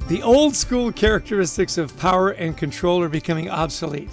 The old school characteristics of power and control are becoming obsolete.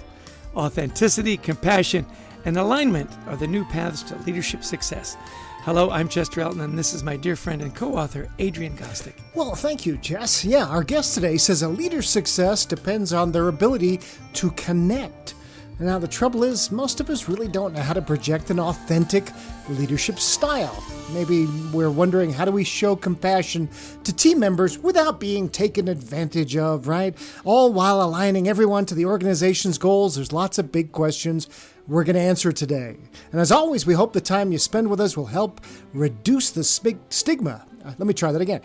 Authenticity, compassion, and alignment are the new paths to leadership success. Hello, I'm Chester Elton, and this is my dear friend and co-author, Adrian Gostick. Well, thank you, Jess. Yeah, our guest today says a leader's success depends on their ability to connect. Now, the trouble is, most of us really don't know how to project an authentic leadership style. Maybe we're wondering, how do we show compassion to team members without being taken advantage of, right? All while aligning everyone to the organization's goals. There's lots of big questions we're going to answer today. And as always, we hope the time you spend with us will help reduce the stigma. Let me try that again.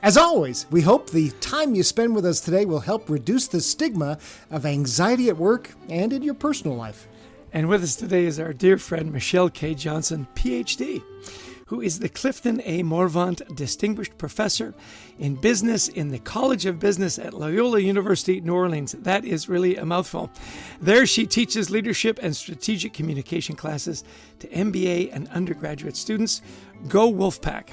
As always, we hope the time you spend with us today will help reduce the stigma of anxiety at work and in your personal life. And with us today is our dear friend, Michelle K. Johnson, PhD, who is the Clifton A. Morvant Distinguished Professor in Business in the College of Business at Loyola University, New Orleans. That is really a mouthful. There she teaches leadership and strategic communication classes to MBA and undergraduate students. Go Wolfpack.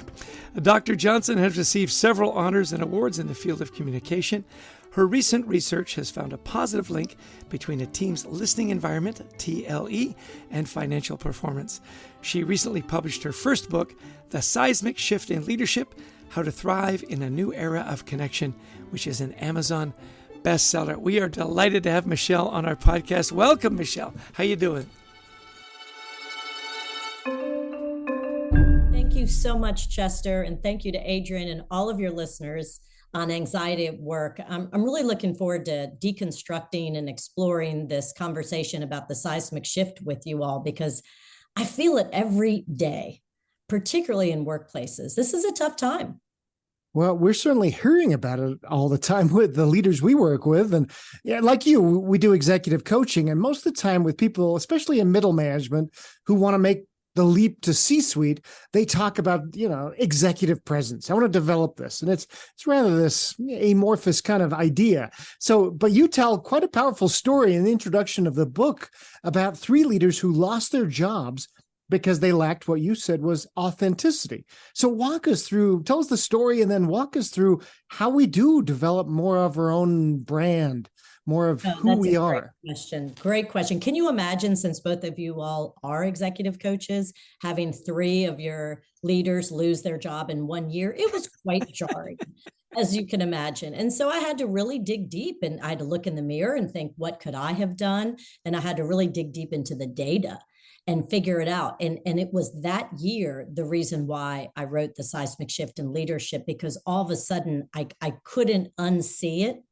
Dr. Johnson has received several honors and awards in the field of communication. Her recent research has found a positive link between a team's listening environment, TLE, and financial performance. She recently published her first book, The Seismic Shift in Leadership: How to Thrive in a New Era of Connection, which is an Amazon bestseller. We are delighted to have Michelle on our podcast. Welcome, Michelle. How you doing? Thank you so much, Chester, and thank you to Adrian and all of your listeners on anxiety at work. I'm really looking forward to deconstructing and exploring this conversation about the seismic shift with you all, because I feel it every day, particularly in workplaces. This is a tough time. Well, we're certainly hearing about it all the time with the leaders we work with. And yeah, like you, we do executive coaching. And most of the time with people, especially in middle management, who want to make the leap to C-suite, they talk about, executive presence. I want to develop this. And it's rather this amorphous kind of idea. So, but you tell quite a powerful story in the introduction of the book about 3 leaders who lost their jobs because they lacked what you said was authenticity. So walk us through, tell us the story, and then walk us through how we do develop more of our own brand, more of who we are. Great question. Can you imagine, since both of you all are executive coaches, having 3 of your leaders lose their job in 1 year? It was quite jarring, as you can imagine. And so I had to really dig deep, and I had to look in the mirror and think, what could I have done? And I had to really dig deep into the data and figure it out. And it was that year, the reason why I wrote The Seismic Shift in Leadership, because all of a sudden I couldn't unsee it.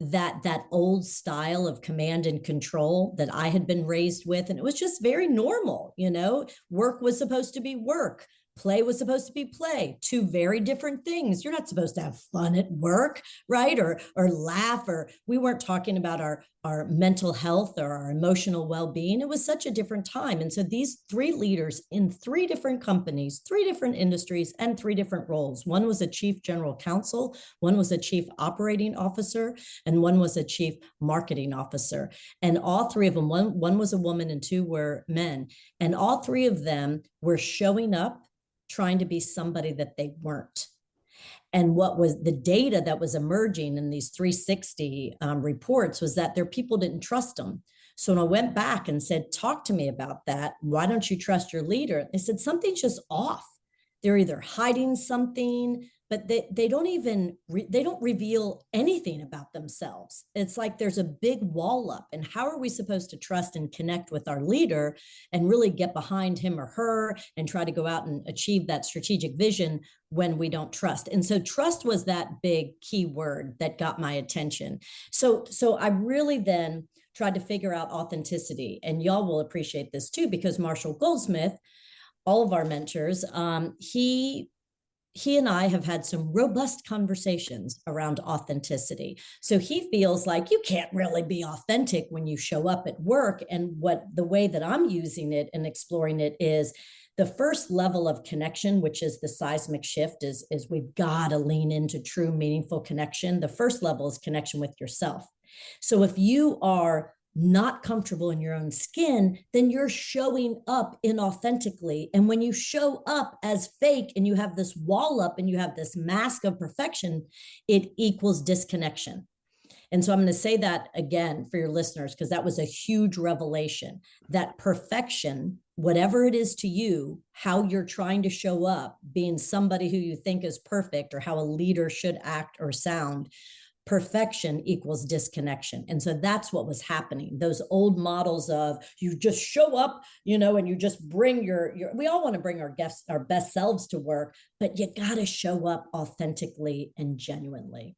That old style of command and control that I had been raised with. And it was just very normal. Work was supposed to be work. Play was supposed to be play. 2 very different things. You're not supposed to have fun at work, right? Or laugh, or we weren't talking about our mental health or our emotional well-being. It was such a different time. And so these 3 leaders in 3 different companies, 3 different industries, and 3 different roles. One was a chief general counsel, one was a chief operating officer, and one was a chief marketing officer. And all 3 of them, one was a woman and 2 were men. And all 3 of them were showing up trying to be somebody that they weren't. And what was the data that was emerging in these 360 reports was that their people didn't trust them. So when I went back and said, talk to me about that, why don't you trust your leader? They said, something's just off. They're either hiding something, but they don't reveal anything about themselves. It's like there's a big wall up. And how are we supposed to trust and connect with our leader and really get behind him or her and try to go out and achieve that strategic vision when we don't trust? And so trust was that big key word that got my attention. So I really then tried to figure out authenticity. And y'all will appreciate this too, because Marshall Goldsmith, all of our mentors, he and I have had some robust conversations around authenticity. So he feels like you can't really be authentic when you show up at work. And the way that I'm using it and exploring it is the first level of connection, which is the seismic shift, is we've got to lean into true, meaningful connection. The first level is connection with yourself. So if you are not comfortable in your own skin, then you're showing up inauthentically. And when you show up as fake and you have this wall up and you have this mask of perfection, it equals disconnection. And so I'm going to say that again for your listeners, because that was a huge revelation, that perfection, whatever it is to you, how you're trying to show up, being somebody who you think is perfect, or how a leader should act or sound, perfection equals disconnection. And so that's what was happening. Those old models of you just show up, and you just bring your we all want to bring our guests, our best selves to work, but you got to show up authentically and genuinely.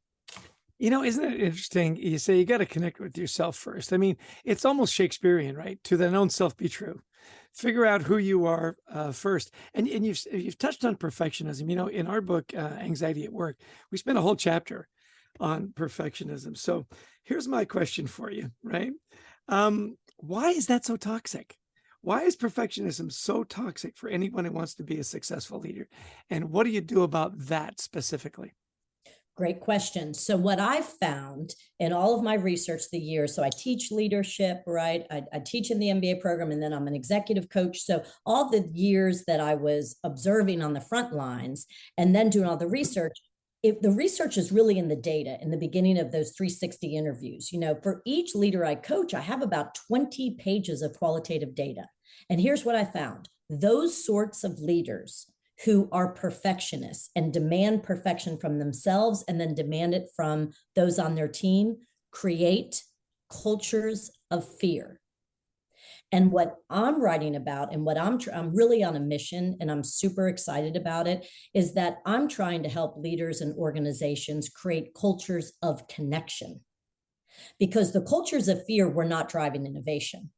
Isn't it interesting? You say you got to connect with yourself first. I mean, it's almost Shakespearean, right? To thine own self be true. Figure out who you are first. And you've touched on perfectionism. In our book, Anxiety at Work, we spent a whole chapter on perfectionism. So here's my question for you, right? Why is that so toxic? Why is perfectionism so toxic for anyone who wants to be a successful leader? And what do you do about that specifically? Great question. So what I've found in all of my research the years, so I teach leadership, right? I teach in the MBA program, and then I'm an executive coach. So all the years that I was observing on the front lines and then doing all the research, the research is really in the data in the beginning of those 360 interviews. For each leader I coach, I have about 20 pages of qualitative data. And here's what I found. Those sorts of leaders who are perfectionists and demand perfection from themselves and then demand it from those on their team create cultures of fear. And what I'm writing about, and what I'm really on a mission, and I'm super excited about it, is that I'm trying to help leaders and organizations create cultures of connection. Because the cultures of fear were not driving innovation.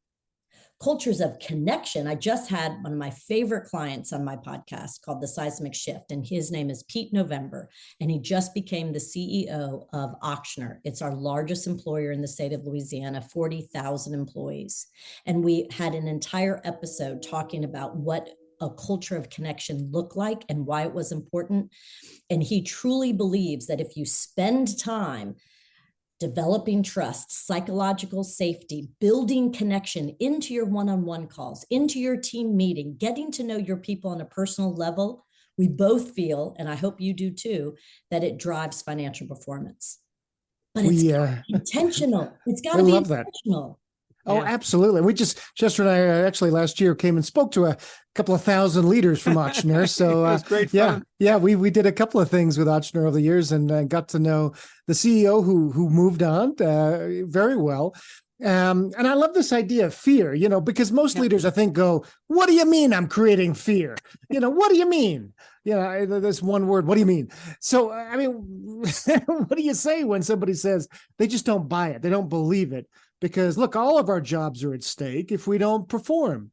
Cultures of connection. I just had one of my favorite clients on my podcast called The Seismic Shift, and his name is Pete November, and he just became the CEO of Ochsner. It's our largest employer in the state of Louisiana, 40,000 employees. And we had an entire episode talking about what a culture of connection looked like and why it was important. And he truly believes that if you spend time developing trust, psychological safety, building connection into your one-on-one calls, into your team meeting, getting to know your people on a personal level, we both feel, and I hope you do too, that it drives financial performance. But it's intentional. It's got to be intentional. Oh, yeah. Absolutely. We Chester and I actually last year came and spoke to a couple of thousand leaders from Ochsner. So it was great fun. Yeah, we did a couple of things with Ochsner over the years, and got to know the CEO who moved on very well. And I love this idea of fear, because most leaders, I think, go, what do you mean I'm creating fear? What do you mean? This one word, what do you mean? So, I mean, what do you say when somebody says they just don't buy it? They don't believe it. Because look, all of our jobs are at stake if we don't perform.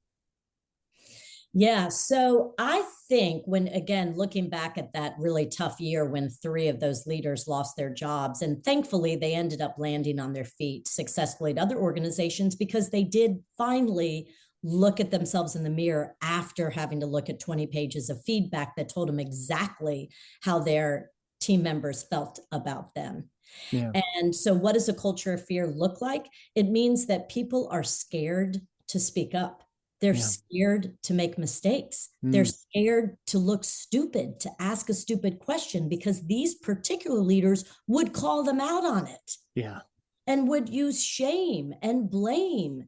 Yeah. So I think again, looking back at that really tough year when 3 of those leaders lost their jobs, and thankfully they ended up landing on their feet successfully at other organizations, because they did finally look at themselves in the mirror after having to look at 20 pages of feedback that told them exactly how their team members felt about them. Yeah. And so what does a culture of fear look like? It means that people are scared to speak up. They're scared to make mistakes. They're scared to look stupid, to ask a stupid question, because these particular leaders would call them out on it. Yeah. And would use shame and blame.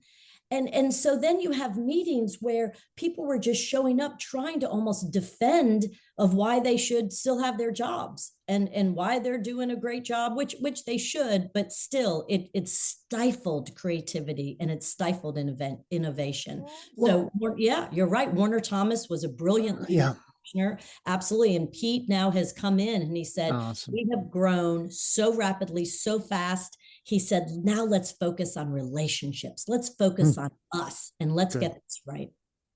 And so then you have meetings where people were just showing up trying to almost defend of why they should still have their jobs and why they're doing a great job, which they should, but still it stifled creativity and it stifled innovation. Well, so yeah, you're right. Warner Thomas was a brilliant leader. Yeah. Absolutely. And Pete now has come in and he said, awesome. We have grown so rapidly, so fast. He said, now let's focus on relationships. Let's focus on us and let's get this right.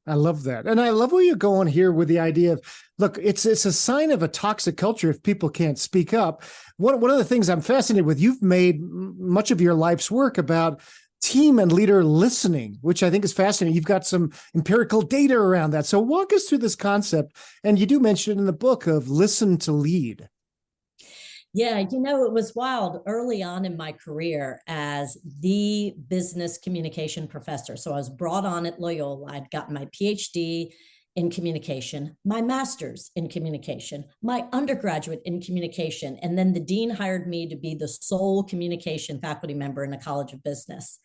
I love that. And I love where you're going here with the idea of, look, it's a sign of a toxic culture if people can't speak up. One of the things I'm fascinated with, you've made much of your life's work about team and leader listening, which I think is fascinating. You've got some empirical data around that. So walk us through this concept. And you do mention it in the book of listen to lead. Yeah, it was wild early on in my career as the business communication professor. So I was brought on at Loyola. I'd gotten my PhD in communication, my master's in communication, my undergraduate in communication. And then the dean hired me to be the sole communication faculty member in the College of Business.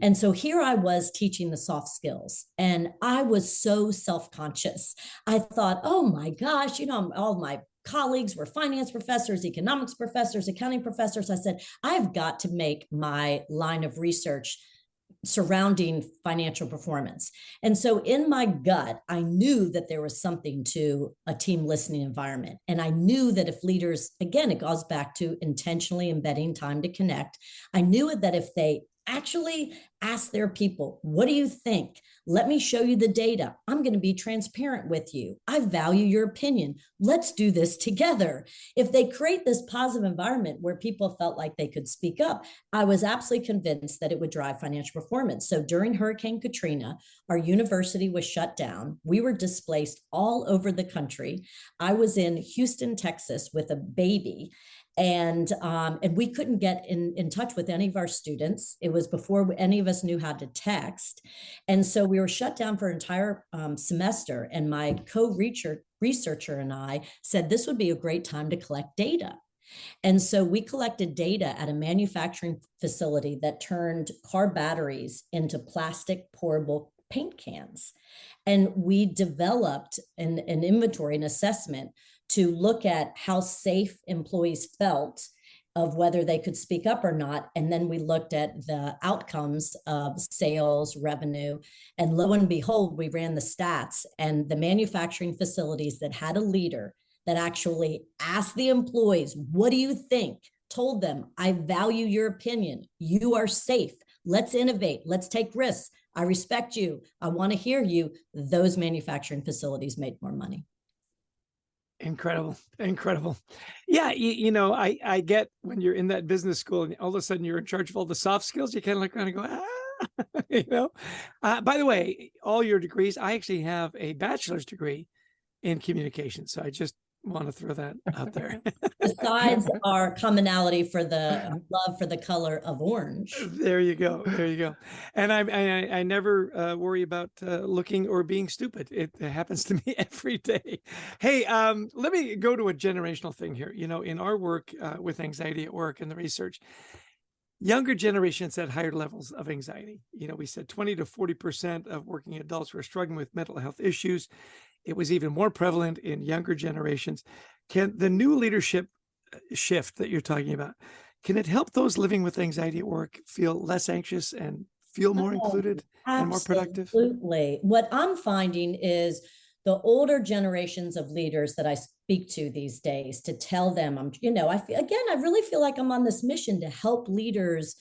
And so here I was teaching the soft skills, and I was so self-conscious. I thought, oh my gosh, all my colleagues were finance professors, economics professors, accounting professors. I said, I've got to make my line of research surrounding financial performance. And so in my gut, I knew that there was something to a team listening environment. And I knew that if leaders, again, it goes back to intentionally embedding time to connect. I knew that if they actually ask their people, what do you think? Let me show you the data. I'm going to be transparent with you. I value your opinion. Let's do this together. If they create this positive environment where people felt like they could speak up, I was absolutely convinced that it would drive financial performance. So during Hurricane Katrina, our university was shut down. We were displaced all over the country. I was in Houston, Texas with a baby. And we couldn't get in touch with any of our students. It was before any of us knew how to text. And so we were shut down for an entire semester. And my co-researcher and I said this would be a great time to collect data. And so we collected data at a manufacturing facility that turned car batteries into plastic pourable paint cans. And we developed an inventory, an assessment to look at how safe employees felt of whether they could speak up or not. And then we looked at the outcomes of sales, revenue, and lo and behold, we ran the stats, and the manufacturing facilities that had a leader that actually asked the employees, what do you think? Told them, I value your opinion. You are safe. Let's innovate. Let's take risks. I respect you. I want to hear you. Those manufacturing facilities made more money. Incredible. Incredible. Yeah. I get when you're in that business school and all of a sudden you're in charge of all the soft skills, you kind of go, by the way, all your degrees, I actually have a bachelor's degree in communication. So I just want to throw that out there. Besides our commonality for the love for the color of orange. There you go. There you go. And I never worry about looking or being stupid. It happens to me every day. Hey, let me go to a generational thing here. In our work with anxiety at work and the research, younger generations had higher levels of anxiety. We said 20 to 40% of working adults were struggling with mental health issues. It was even more prevalent in younger generations. Can the new leadership shift that you're talking about, can it help those living with anxiety at work feel less anxious and feel more included and more productive? Absolutely. What I'm finding is the older generations of leaders that I speak to these days, to tell them, I really feel like I'm on this mission to help leaders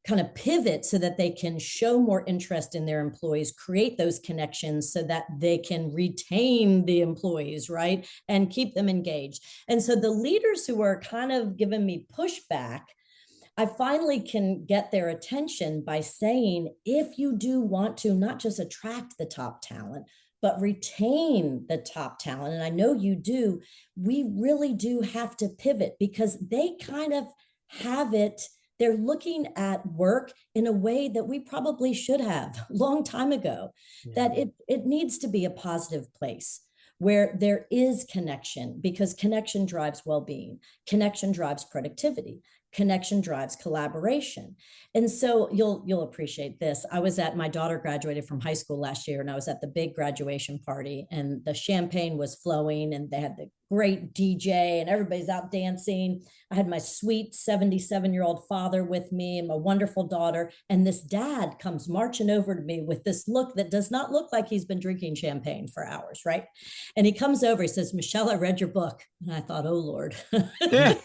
kind of pivot so that they can show more interest in their employees, create those connections so that they can retain the employees, right? And keep them engaged. And so the leaders who are kind of giving me pushback, I finally can get their attention by saying, if you do want to not just attract the top talent, but retain the top talent, and I know you do, we really do have to pivot because they kind of have it. They're looking at work in a way that we probably should have a long time ago, that it needs to be a positive place where there is connection, because connection drives well-being, connection drives productivity, connection drives collaboration. And so you'll appreciate this. My daughter graduated from high school last year, and I was at the big graduation party, and the champagne was flowing, and they had the great DJ, and everybody's out dancing. I had my sweet 77-year-old father with me and my wonderful daughter. And this dad comes marching over to me with this look that does not look like he's been drinking champagne for hours, right? And he comes over, he says, Michelle, I read your book. And I thought, oh, Lord. Yeah.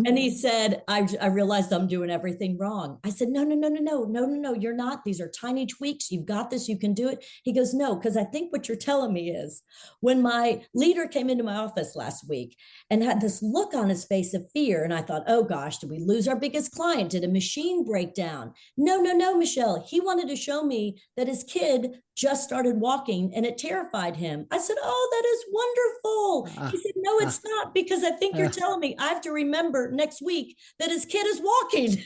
And he said, I realized I'm doing everything wrong. I said, no, you're not. These are tiny tweaks. You've got this. You can do it. He goes, no, because I think what you're telling me is when my leader came into my office last week and had this look on his face of fear. And I thought, oh gosh, did we lose our biggest client? Did a machine break down? No, Michelle. He wanted to show me that his kid just started walking and it terrified him. I said, oh, that is wonderful. He said, no, it's not, because I think you're telling me I have to remember next week that his kid is walking.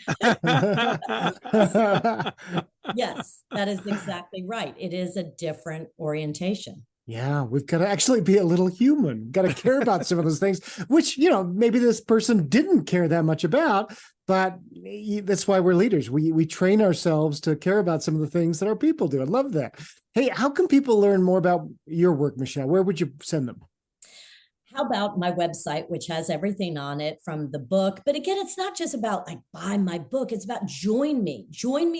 Yes, that is exactly right. It is a different orientation. Yeah, we've got to actually be a little human. We've got to care about some of those things, which, maybe this person didn't care that much about, but that's why we're leaders. We train ourselves to care about some of the things that our people do. I love that. Hey, how can people learn more about your work, Michelle? Where would you send them? How about my website, which has everything on it from the book? But again, it's not just about like buy my book. It's about join me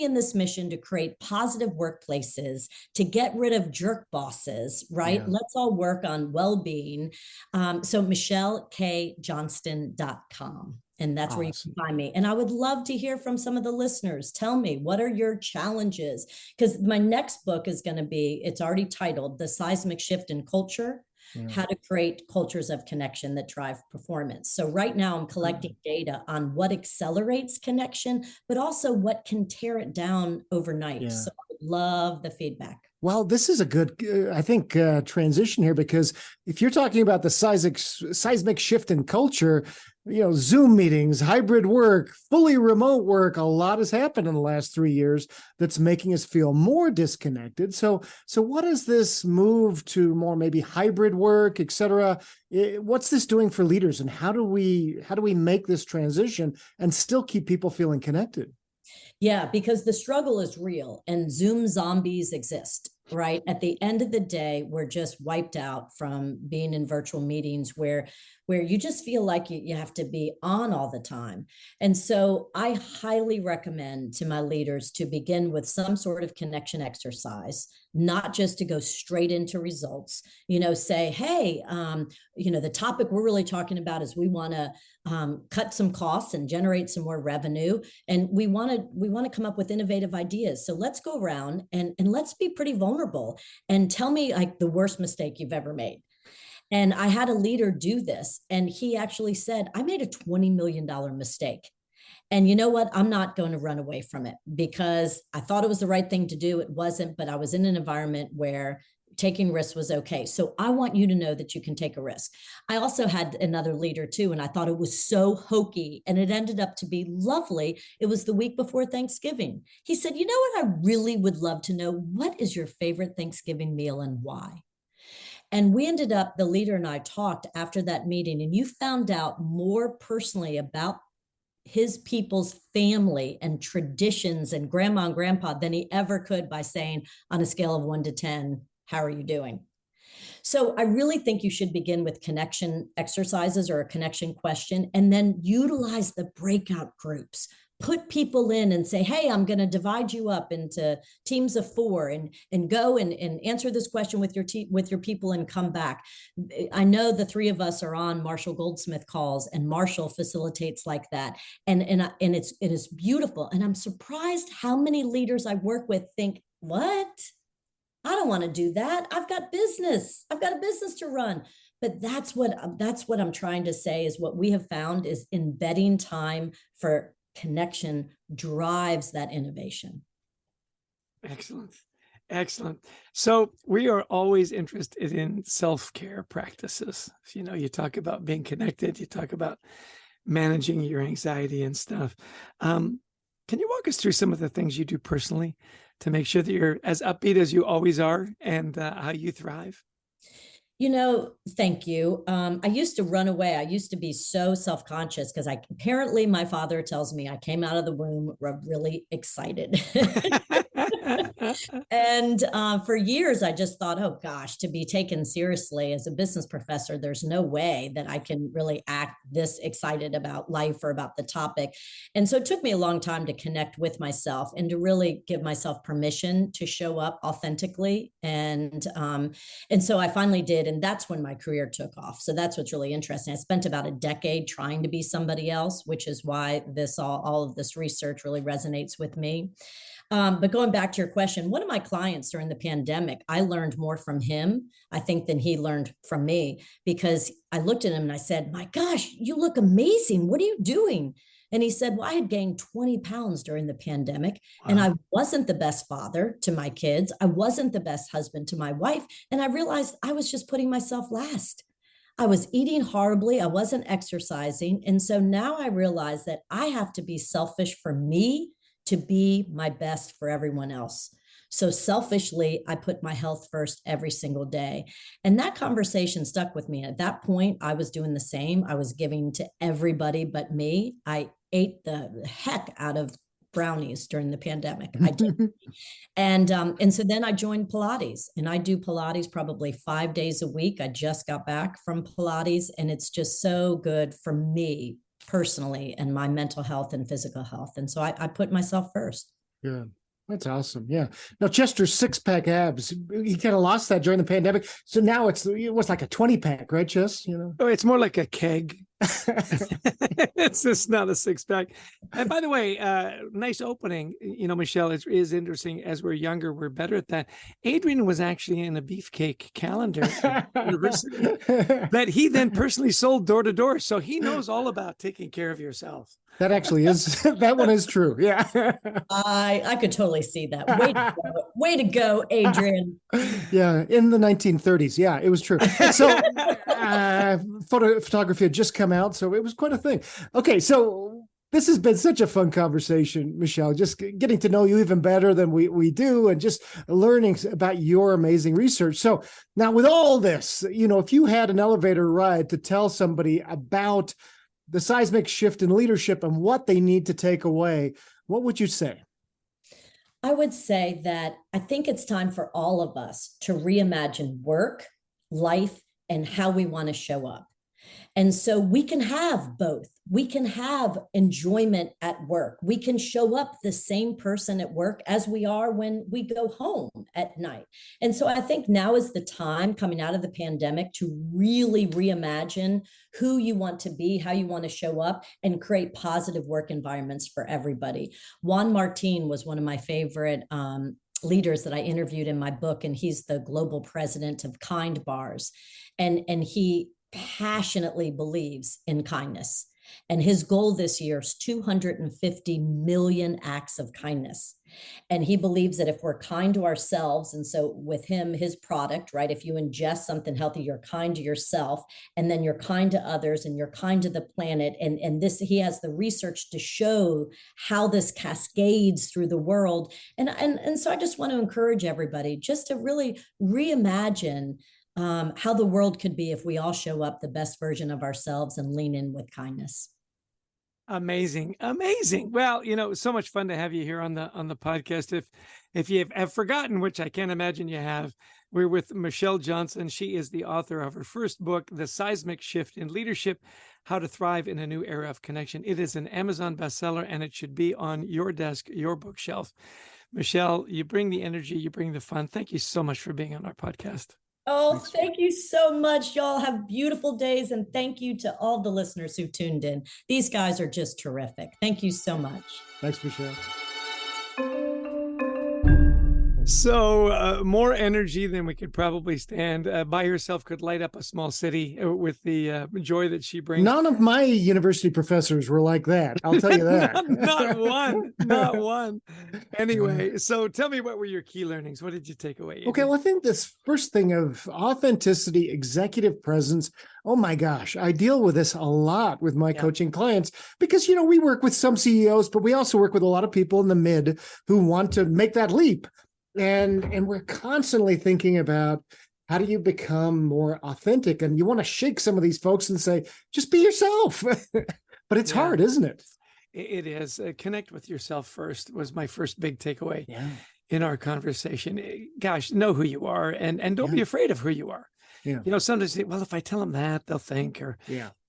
in this mission to create positive workplaces, to get rid of jerk bosses, right? Yeah. Let's all work on well-being. So michellekjohnston.com. And that's where you can find me. And I would love to hear from some of the listeners. Tell me, what are your challenges? Because my next book is going to be, it's already titled The Seismic Shift in Culture. Yeah. How to create cultures of connection that drive performance. So right now I'm collecting data on what accelerates connection, but also what can tear it down overnight. Yeah. So I would love the feedback. Well, this is a good, I think, transition here, because if you're talking about the seismic shift in culture, Zoom meetings, hybrid work, fully remote work, a lot has happened in the last 3 years that's making us feel more disconnected. So what is this move to more maybe hybrid work, et cetera? What's this doing for leaders, and how do we make this transition and still keep people feeling connected? Yeah, because the struggle is real and Zoom zombies exist, right? At the end of the day, we're just wiped out from being in virtual meetings where you just feel like you have to be on all the time. And so I highly recommend to my leaders to begin with some sort of connection exercise, not just to go straight into results. Say, hey, the topic we're really talking about is we want to cut some costs and generate some more revenue. And we want to come up with innovative ideas. So let's go around and let's be pretty vulnerable and tell me like the worst mistake you've ever made. And I had a leader do this, and he actually said, I made a $20 million mistake. And you know what? I'm not going to run away from it because I thought it was the right thing to do. It wasn't, but I was in an environment where taking risks was okay. So I want you to know that you can take a risk. I also had another leader too, and I thought it was so hokey, and it ended up to be lovely. It was the week before Thanksgiving. He said, you know what? I really would love to know, what is your favorite Thanksgiving meal and why? And we ended up, the leader and I talked after that meeting, and you found out more personally about his people's family and traditions and grandma and grandpa than he ever could by saying, on a scale of 1 to 10, how are you doing? So I really think you should begin with connection exercises or a connection question, and then utilize the breakout groups. Put people in and say, hey, I'm going to divide you up into teams of 4 and go and answer this question with your people and come back. I know the 3 of us are on Marshall Goldsmith calls, and Marshall facilitates like that. And it is beautiful. And I'm surprised how many leaders I work with think, what? I don't want to do that. I've got business. I've got a business to run. But that's what I'm trying to say is what we have found is embedding time for connection drives that innovation. Excellent. Excellent. So we are always interested in self-care practices. You talk about being connected, you talk about managing your anxiety and stuff. Can you walk us through some of the things you do personally to make sure that you're as upbeat as you always are and how you thrive? Thank you. I used to run away. I used to be so self-conscious because apparently my father tells me I came out of the womb really excited. And for years, I just thought, oh gosh, to be taken seriously as a business professor, there's no way that I can really act this excited about life or about the topic. And so it took me a long time to connect with myself and to really give myself permission to show up authentically. And so I finally did. And that's when my career took off. So that's what's really interesting. I spent about a decade trying to be somebody else, which is why all of this research really resonates with me. But going back to your question, one of my clients during the pandemic, I learned more from him, I think, than he learned from me, because I looked at him and I said, my gosh, you look amazing. What are you doing? And he said, well, I had gained 20 pounds during the pandemic. Wow. And I wasn't the best father to my kids. I wasn't the best husband to my wife. And I realized I was just putting myself last. I was eating horribly. I wasn't exercising. And so now I realize that I have to be selfish for me to be my best for everyone else. So selfishly, I put my health first every single day. And that conversation stuck with me. At that point, I was doing the same. I was giving to everybody but me. I ate the heck out of brownies during the pandemic. I did. And so then I joined Pilates, and I do Pilates probably 5 days a week. I just got back from Pilates, and it's just so good for me personally and my mental health and physical health. And so I put myself first. Yeah. That's awesome. Yeah. Now, Chester's 6-pack abs, he kind of lost that during the pandemic. So now it's like a 20-pack, right, Chess? Oh, it's more like a keg. It's just not a 6-pack. And by the way, nice opening. Michelle, it is interesting. As we're younger, we're better at that. Adrian was actually in a beefcake calendar at university that he then personally sold door to door. So he knows all about taking care of yourself. That actually is, that one is true. Yeah. I could totally see that. Way to go, Adrian. Yeah. In the 1930s. Yeah, it was true. So photography had just come out. So it was quite a thing. Okay. So this has been such a fun conversation, Michelle, just getting to know you even better than we do, and just learning about your amazing research. So now with all this, if you had an elevator ride to tell somebody about the seismic shift in leadership and what they need to take away, what would you say? I would say that I think it's time for all of us to reimagine work, life, and how we want to show up. And so we can have both. We can have enjoyment at work. We can show up the same person at work as we are when we go home at night. And so I think now is the time, coming out of the pandemic, to really reimagine who you want to be, how you want to show up, and create positive work environments for everybody. Juan Martin was one of my favorite leaders that I interviewed in my book, and he's the global president of Kind Bars. And he passionately believes in kindness. And his goal this year is 250 million acts of kindness. And he believes that if we're kind to ourselves, and so with him, his product, right, if you ingest something healthy, you're kind to yourself, and then you're kind to others, and you're kind to the planet. And this, he has the research to show how this cascades through the world. And so I just want to encourage everybody just to really reimagine how the world could be if we all show up the best version of ourselves and lean in with kindness. Amazing. Well, so much fun to have you here on the podcast. If you have forgotten, which I can't imagine you have, we're with Michelle Johnson. She is the author of her first book, The Seismic Shift in Leadership: How to Thrive in a New Era of Connection. It is an Amazon bestseller, and it should be on your desk, your bookshelf. Michelle, you bring the energy, you bring the fun. Thank you so much for being on our podcast. Oh, thank you so much. Y'all have beautiful days. And thank you to all the listeners who tuned in. These guys are just terrific. Thank you so much. Thanks, Michelle. So more energy than we could probably stand. By herself could light up a small city with the joy that she brings. None of my university professors were like that. I'll tell you that. Not one. Anyway, so tell me, what were your key learnings? What did you take away? Okay, well, I think this first thing of authenticity, executive presence. Oh my gosh, I deal with this a lot with my coaching clients because, we work with some CEOs, but we also work with a lot of people in the mid who want to make that leap. And we're constantly thinking about, how do you become more authentic? And you want to shake some of these folks and say, just be yourself. But it's hard, isn't it? It is. Connect with yourself first was my first big takeaway in our conversation. Gosh, know who you are, and don't be afraid of who you are. Yeah. Sometimes, well, if I tell them that, they'll think, or,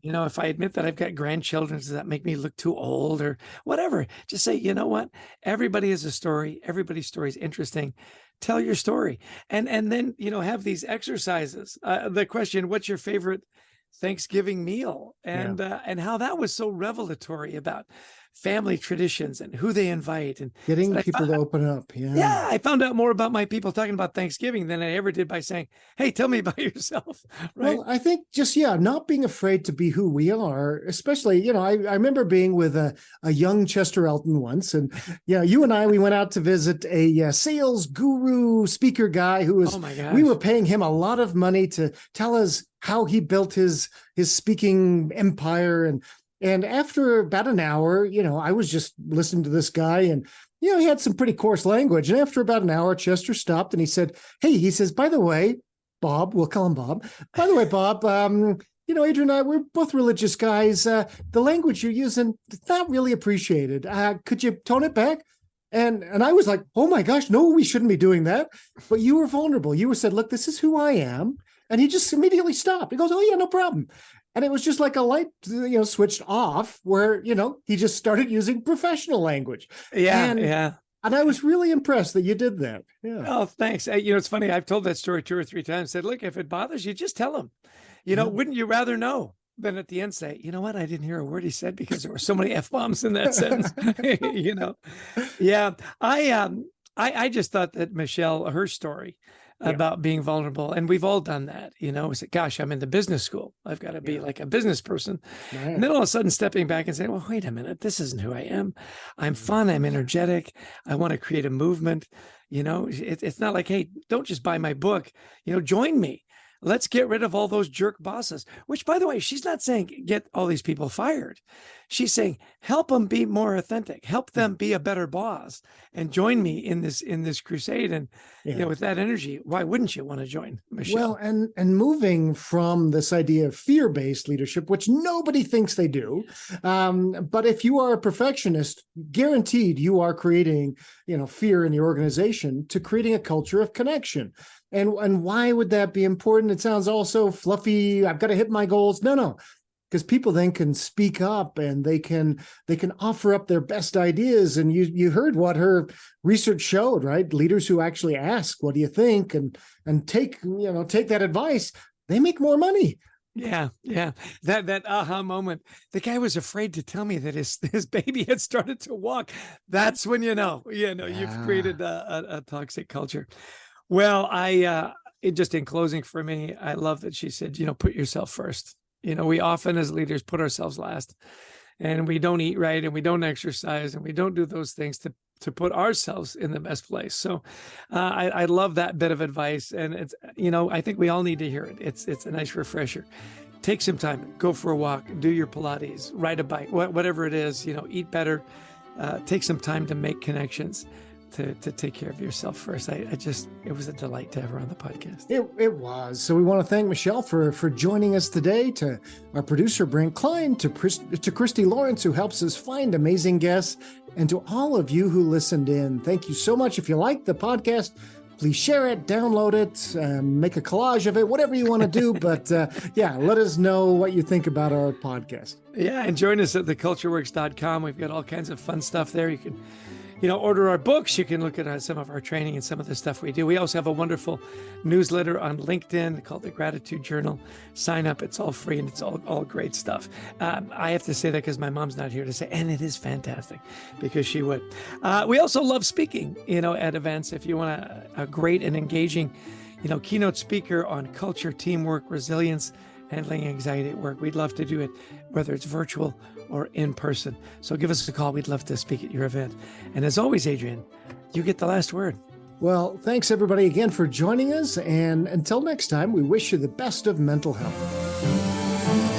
if I admit that I've got grandchildren, does that make me look too old or whatever? Just say, you know what? Everybody has a story. Everybody's story is interesting. Tell your story. And then, have these exercises. The question, what's your favorite Thanksgiving meal? And how that was so revelatory about family traditions and who they invite, and getting people to open up. Yeah, I found out more about my people talking about Thanksgiving than I ever did by saying, hey, tell me about yourself. Right. Well, I think just, not being afraid to be who we are, especially, I remember being with a young Chester Elton once, and you and I, we went out to visit a sales guru speaker guy who was, we were paying him a lot of money to tell us how he built his speaking empire. And after about an hour, I was just listening to this guy, and he had some pretty coarse language. And after about an hour, Chester stopped and he said, "Hey," he says, "by the way, Bob," we'll call him Bob. "By the way, Bob, Adrian and I, we're both religious guys. The language you're using, it's not really appreciated. Could you tone it back?" And I was like, "Oh my gosh, no, we shouldn't be doing that." But you were vulnerable. You said, "Look, this is who I am." And he just immediately stopped. He goes, "Oh yeah, no problem." And it was just like a light, switched off where, he just started using professional language. Yeah. And I was really impressed that you did that. Yeah. Oh, thanks. It's funny. I've told that story 2 or 3 times. Said, look, if it bothers you, just tell him. Wouldn't you rather know than at the end say, "You know what? I didn't hear a word he said because there were so many F-bombs in that sentence." Yeah. I just thought that Michelle, her story about being vulnerable, and we've all done that. It's gosh, I'm in the business school. I've got to be like a business person. Right. And then all of a sudden stepping back and saying, "Well, wait a minute, this isn't who I am. I'm fun. I'm energetic. I want to create a movement." It's not like, "Hey, don't just buy my book, join me. Let's get rid of all those jerk bosses," which, by the way, she's not saying get all these people fired. She's saying help them be more authentic, help them be a better boss, and join me in this crusade. And with that energy, why wouldn't you want to join, Michelle? Well, and moving from this idea of fear-based leadership, which nobody thinks they do, but if you are a perfectionist, guaranteed you are creating fear in your organization, to creating a culture of connection. And why would that be important? It sounds all so fluffy. I've got to hit my goals. No, because people then can speak up and they can offer up their best ideas. And you heard what her research showed, right? Leaders who actually ask, "What do you think?" and take that advice, they make more money. Yeah. That aha moment. The guy was afraid to tell me that his baby had started to walk. That's when you've created a toxic culture. Well, just in closing for me, I love that she said, put yourself first. We often as leaders put ourselves last, and we don't eat right, and we don't exercise, and we don't do those things to put ourselves in the best place. So I love that bit of advice. And it's, I think we all need to hear it. It's a nice refresher. Take some time, go for a walk, do your Pilates, ride a bike, whatever it is, eat better, take some time to make connections. To take care of yourself first. It was a delight to have her on the podcast. It was. So we want to thank Michelle for joining us today, to our producer, Brent Klein, to Christy Lawrence, who helps us find amazing guests, and to all of you who listened in. Thank you so much. If you like the podcast, please share it, download it, make a collage of it, whatever you want to do. But let us know what you think about our podcast. Yeah, and join us at thecultureworks.com. We've got all kinds of fun stuff there. You can order our books. You can look at some of our training and some of the stuff we do. We also have a wonderful newsletter on LinkedIn called the Gratitude Journal. Sign up. It's all free, and it's all great stuff. I have to say that because my mom's not here to say, and it is fantastic, because she would. We also love speaking, at events. If you want a great and engaging, keynote speaker on culture, teamwork, resilience, handling anxiety at work, we'd love to do it, whether it's virtual or in person. So give us a call. We'd love to speak at your event. And as always, Adrian, you get the last word. Well, thanks everybody again for joining us. And until next time, we wish you the best of mental health.